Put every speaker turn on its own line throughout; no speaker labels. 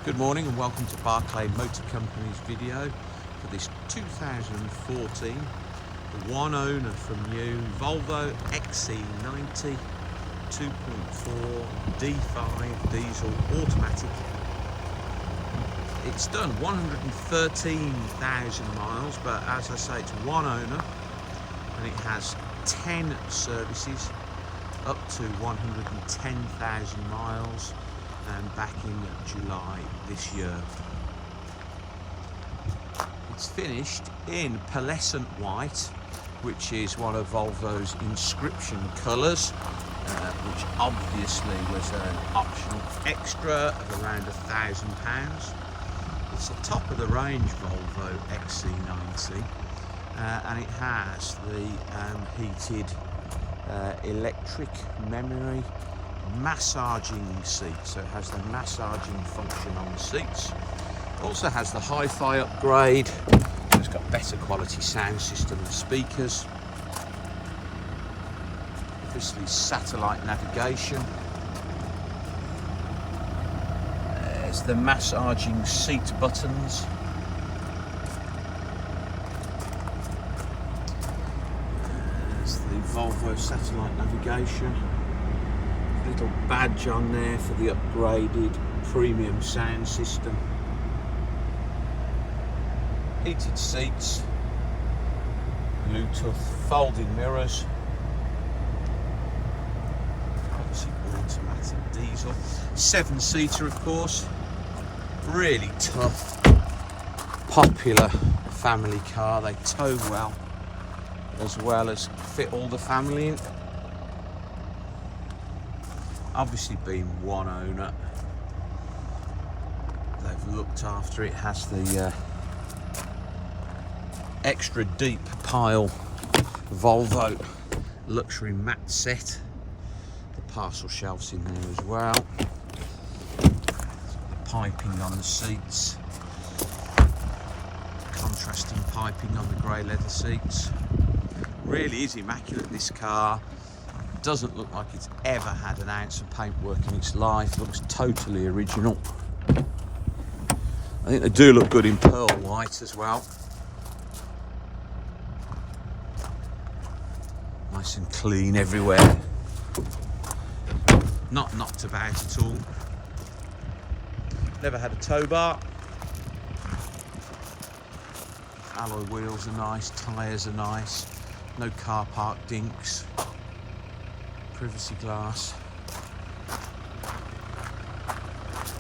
Good morning and welcome to Barclay Motor Company's video for this 2014 one owner from new Volvo XC90 2.4 D5 diesel automatic. It's done 113,000 miles, but as I say, it's one owner and it has 10 services up to 110,000 miles. And back in July this year. It's finished in pearlescent white, which is one of Volvo's Inscription colours, which obviously was an optional extra of around £1,000. It's a top of the range Volvo XC90, and it has the heated electric memory massaging seat, so it has the massaging function on the seats. It also has the HiFi upgrade, so it's got better quality sound system and speakers. Obviously satellite navigation. There's the massaging seat buttons. There's the Volvo satellite navigation. Little badge on there for the upgraded premium sound system. Heated seats, Bluetooth, folding mirrors, obviously automatic diesel, 7-seater of course, really tough, popular family car. They tow well as fit all the family in. Obviously being one owner, they've looked after it. Has the extra deep pile Volvo luxury mat set. The parcel shelves in there as well. The piping on the seats. Contrasting piping on the grey leather seats. Really is immaculate, this car. Doesn't look like it's ever had an ounce of paintwork in its life. Looks totally original. I think they do look good in pearl white as well. Nice and clean everywhere. Not knocked about at all. Never had a tow bar. Alloy wheels are nice, tyres are nice. No car park dinks. Privacy glass.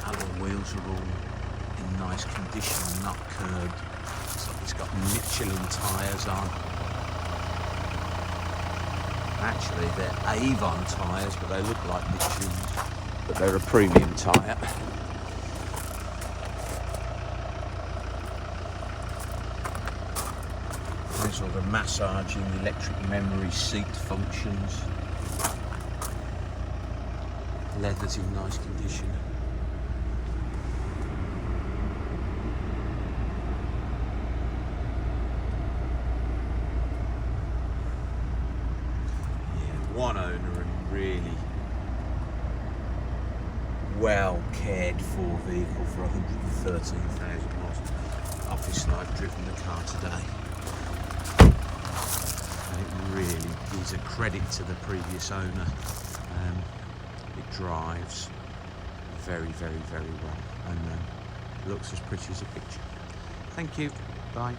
Alloy wheels are all in nice condition and not curved. Looks like it's got Michelin tyres on. Actually, they're Avon tyres, but they look like Michelin's, but they're a premium tyre. There's all the massaging electric memory seat functions. Leather's in nice condition. Yeah, one owner and really well cared for vehicle for 113,000 miles. Obviously I've driven the car today. And it really is a credit to the previous owner. It drives very, very, very well and looks as pretty as a picture. Thank you. Bye.